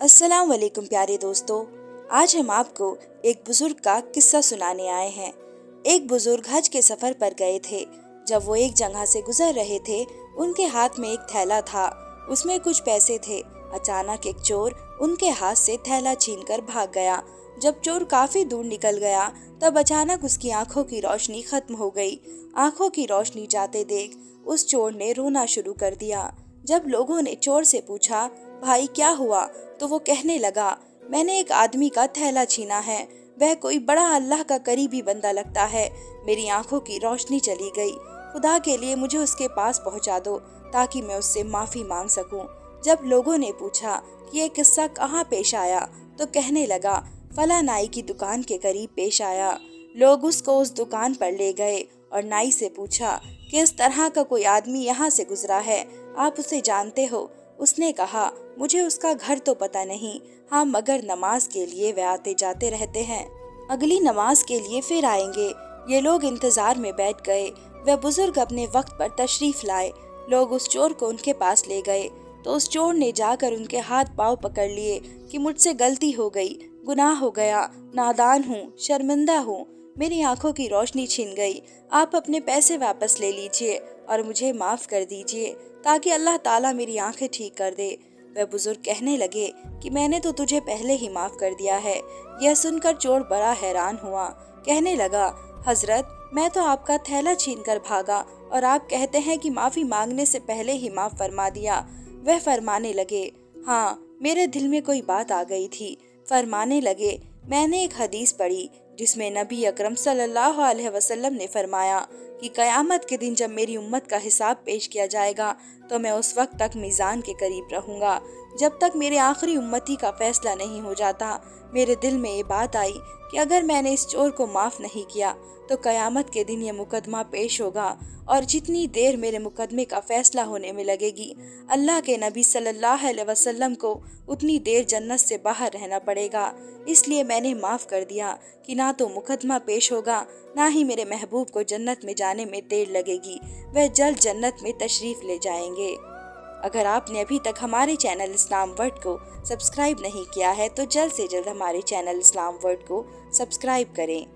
अस्सलाम वालेकुम प्यारे दोस्तों। आज हम आपको एक बुजुर्ग का किस्सा सुनाने आए हैं। एक बुजुर्ग हज के सफर पर गए थे। जब वो एक जगह से गुजर रहे थे, उनके हाथ में एक थैला था। उसमें कुछ पैसे थे। अचानक एक चोर उनके हाथ से थैला छीनकर भाग गया। जब चोर काफी दूर निकल गया, तब अचानक उसकी आंखों की रोशनी खत्म हो गई। आंखों की रोशनी जाते देख उस चोर ने रोना शुरू कर दिया। जब लोगों ने चोर से पूछा, भाई क्या हुआ, तो वो कहने लगा, मैंने एक आदमी का थैला छीना है। वह कोई बड़ा अल्लाह का करीबी बंदा लगता है। मेरी आंखों की रोशनी चली गई। खुदा के लिए मुझे उसके पास पहुंचा दो ताकि मैं उससे माफी मांग सकूं। जब लोगों ने पूछा कि ये किस्सा कहाँ पेश आया, तो कहने लगा, फला नाई की दुकान के करीब पेश आया। लोग उसको उस दुकान पर ले गए और नाई से पूछा कि इस तरह का कोई आदमी यहाँ से गुजरा है, आप उसे जानते हो? उसने कहा, मुझे उसका घर तो पता नहीं, हाँ मगर नमाज के लिए वे आते जाते रहते हैं। अगली नमाज के लिए फिर आएंगे। ये लोग इंतजार में बैठ गए। वह बुजुर्ग अपने वक्त पर तशरीफ लाए। लोग उस चोर को उनके पास ले गए तो उस चोर ने जाकर उनके हाथ पांव पकड़ लिए कि मुझसे गलती हो गई, गुनाह हो गया, नादान हूँ, शर्मिंदा हूँ, मेरी आंखों की रोशनी छिन गई। आप अपने पैसे वापस ले लीजिए और मुझे माफ कर दीजिए ताकि अल्लाह ताला मेरी आंखें ठीक कर दे। वह बुजुर्ग कहने लगे कि मैंने तो तुझे पहले ही माफ कर दिया है। यह सुनकर चोर बड़ा हैरान हुआ। कहने लगा, हजरत, मैं तो आपका थैला छीनकर भागा और आप कहते हैं कि माफी मांगने से पहले ही माफ फरमा दिया। वह फरमाने लगे, हाँ मेरे दिल में कोई बात आ गई थी। फरमाने लगे, मैंने एक हदीस पढ़ी जिसमें नबी अकरम सल्लल्लाहु अलैहि वसल्लम ने फरमाया कि कयामत के दिन जब मेरी उम्मत का हिसाब पेश किया जाएगा तो मैं उस वक्त तक मीज़ान के करीब रहूंगा जब तक मेरे आखिरी उम्मती का फैसला नहीं हो जाता। मेरे दिल में ये बात आई कि अगर मैंने इस चोर को माफ़ नहीं किया तो कयामत के दिन ये मुकदमा पेश होगा और जितनी देर मेरे मुकदमे का फैसला होने में लगेगी, अल्लाह के नबी सल्लल्लाहु अलैहि वसल्लम को उतनी देर जन्नत से बाहर रहना पड़ेगा। इसलिए मैंने माफ़ कर दिया कि ना तो मुकदमा पेश होगा, ना ही मेरे महबूब को जन्नत में जाने में देर लगेगी। वह जल्द जन्नत में तशरीफ़ ले जाएंगे। अगर आपने अभी तक हमारे चैनल इस्लाम वर्ल्ड को सब्सक्राइब नहीं किया है तो जल्द से जल्द हमारे चैनल इस्लाम वर्ल्ड को सब्सक्राइब करें।